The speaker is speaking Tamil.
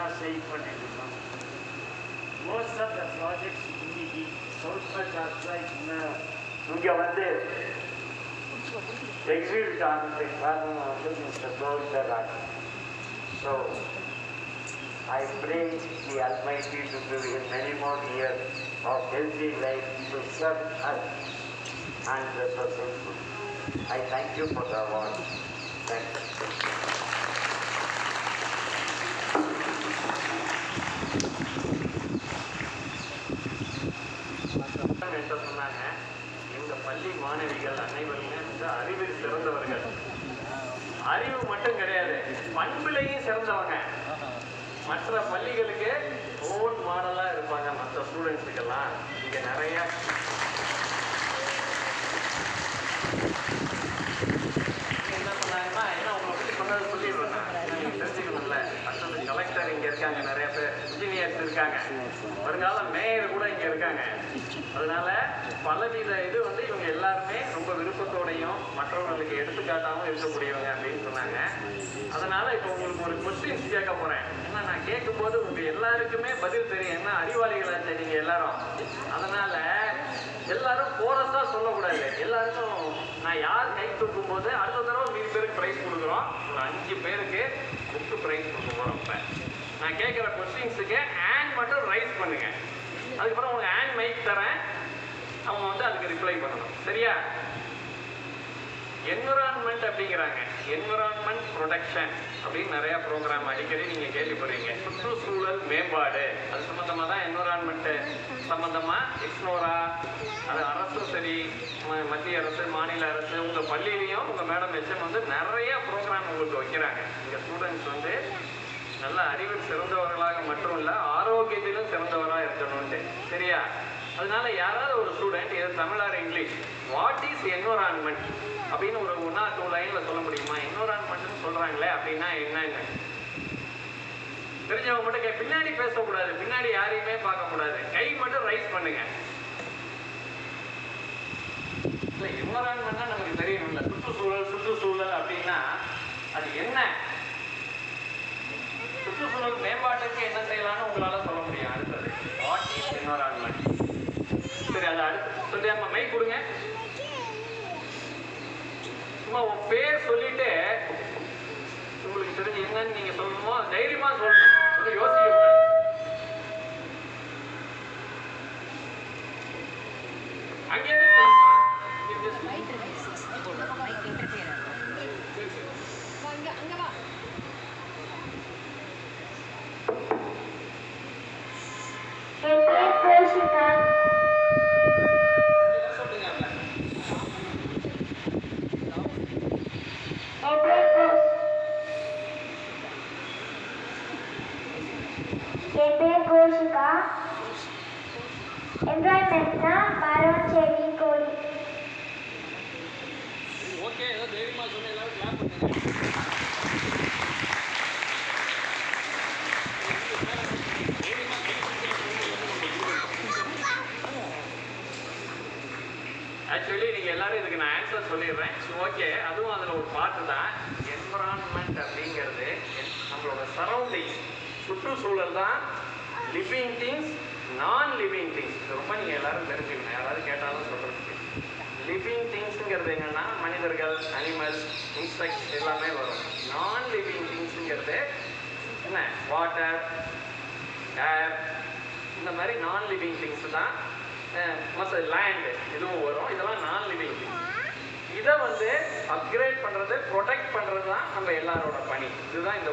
எல்லாம் சேவ் பண்ணிட்டு இருக்கோம். மோஸ்ட் ஆஃப் த ப்ராஜெக்ட்ஸ் இன்னைக்கு சவுத் இங்கே வந்து எக்ஸிக்யூட் ஆனதுக்கு காரணம் வந்து mister Govindaraj. So I pray the Almighty to give him many more years of healthy life to serve us and the society. I thank you for the award. Thank you. சொன்னாங்க, எங்க பள்ளி மாணவிகள் அனைவருமே வந்து அறிவில் சிறந்தவர்கள். அறிவு மட்டும் கிடையாது, பண்பிலையும் சிறந்தவங்க. மற்ற பள்ளிகளுக்கு ரோல் மாடலா இருப்பாங்க. மற்ற ஸ்டூடெண்ட்ஸுக்கெல்லாம் இங்க நிறைய என்ன சொன்னாங்கன்னா, ஏன்னா உங்களை பற்றி சொன்னது சொல்லிடுவேன். நீங்க தெரிஞ்சுக்கணும்ல, அடுத்தது கலெக்டர் இங்க இருக்காங்க, நிறைய பேர் இன்ஜினியர்ஸ் இருக்காங்க, வருங்கால மேயர் கூட இங்க இருக்காங்க. அதனால பலவித இது வந்து இவங்க எல்லாருமே ரொம்ப விருப்பத்தோடையும் மற்றவர்களுக்கு எடுத்துக்காட்டாகவும் இருக்கக்கூடியவங்க அப்படின்னு சொன்னாங்க. அதனால இப்போ உங்களுக்கு ஒரு கொஸ்டின்ஸ் கேட்க போறேன். ஏன்னா நான் கேட்கும்போது உங்க எல்லாருக்குமே பதில் தெரியும், என்ன அறிவாளிகளாச்சு நீங்க எல்லாரும். அதனால எல்லாரும் கோரஸா சொல்லக்கூடாது. எல்லாருக்கும் நான் யார் கை தூக்கும் போது அடுத்த தடவை 3 பேருக்கு ப்ரைஸ் கொடுக்குறோம். ஒரு 5 பேருக்கு புக்கு ப்ரைஸ் கொடுக்க போறோம். இப்போ நான் கேட்குற கொஸ்டின்ஸுக்கு ஹேண்ட் மட்டும் ரைஸ் பண்ணுங்க. அதுக்கப்புறம் உங்க ஹேண்ட் மைக் தரேன், அவங்க வந்து அதுக்கு ரிப்ளை பண்ணணும். சரியா? என்விரான்மெண்ட் அப்படிங்கிறாங்க. என்விரான்மெண்ட் ப்ரொடெக்ஷன் அப்படின்னு நிறைய ப்ரோக்ராம் அடிக்கடி நீங்க கேள்விப்படுறீங்க. சுற்றுச்சூழல் மேம்பாடு, அது சம்பந்தமா தான் என்விரான்மெண்ட் சம்பந்தமா எக்ஸ்னோரா, அது அரசும் சரி, மத்திய அரசு, மாநில அரசு, உங்க பள்ளியிலையும் உங்க மேடம் எச்எம் வந்து நிறைய ப்ரோக்ராம் உங்களுக்கு வைக்கிறாங்க. இங்க ஸ்டூடெண்ட்ஸ் வந்து நல்ல அறிவில் சிறந்தவர்களாக மட்டும் இல்ல, ஆரோக்கியத்திலும் சிறந்தவராக இருக்கணும்ட்டு. சரியா? அதனால யாராவது ஒரு ஸ்டூடெண்ட் இது Tamil R English, what is environment அப்படின்னு ஒரு 1 or 2 லைன்ல சொல்ல முடியுமா? என்விரான்மெண்ட்னு சொல்றாங்களே அப்படின்னா என்னன்னு தெரிஞ்சவங்க மட்டும் பின்னாடி பேசக்கூடாது, பின்னாடி யாரையுமே பார்க்க கூடாது, கை மட்டும் ரைஸ் பண்ணுங்க. இல்ல என்விரான்மெண்ட்னா நமக்கு தெரியணும்ல, சுற்றுச்சூழல் அப்படின்னா அது என்ன? சுற்றுச்சூழல் மேம்பாட்டுக்கு என்ன செய்யலாம்னு உங்களால சொல்ல முடியும். அடுத்தது வாட் இஸ் என்விரான்மெண்ட். சரி, அதை அடுத்து சொல்லியாம மைக் கொடுங்க. சும்மா உன் பேர் சொல்லிட்டு உங்களுக்கு தெரிஞ்சு என்னன்னு நீங்க சொல்லணுமோ தைரியமா சொல்லணும், யோசிக்க. அங்கே என்விரான்மெண்ட்னா மரம், செடி, கொடி. ஓகே, ஏதோ தைரியமா சொன்ன, எல்லாரும் கிளாப் பண்ணுங்க. ஆக்சுவலி நீங்க எல்லாரும் இதுக்கு நான் ஆன்சர் சொல்லிடுறேன். ஓகே, அதுவும் அதுல ஒரு பாட்டு தான். என்விரான்மெண்ட் அப்படிங்கிறது நம்மளோட சரௌண்டிங், சுற்றுச்சூழல் தான். லிவிங் திங்ஸ், நான் லிவிங் திங்ஸ், ரொம்ப நீங்க எல்லாரும் தெரிஞ்சுக்கணும், யாராவது கேட்டாலும் சொல்றதுக்கு. லிவிங் திங்ஸ்ங்கிறது என்னன்னா மனிதர்கள், அனிமல்ஸ், இன்செக்ட்ஸ் எல்லாமே வரும். நான் லிவிங் திங்ஸ்ங்கிறது என்ன? வாட்டர், ஏர், இந்த மாதிரி நான் லிவிங் திங்ஸ் தான். மற்ற லேண்ட் இதுவும் வரும். இதெல்லாம் நான் லிவிங் திங்ஸ். இதை வந்து அப்கிரேட் பண்றது, ப்ரொடெக்ட் பண்றது தான் நம்ம எல்லாரோட பணி. இதுதான் இந்த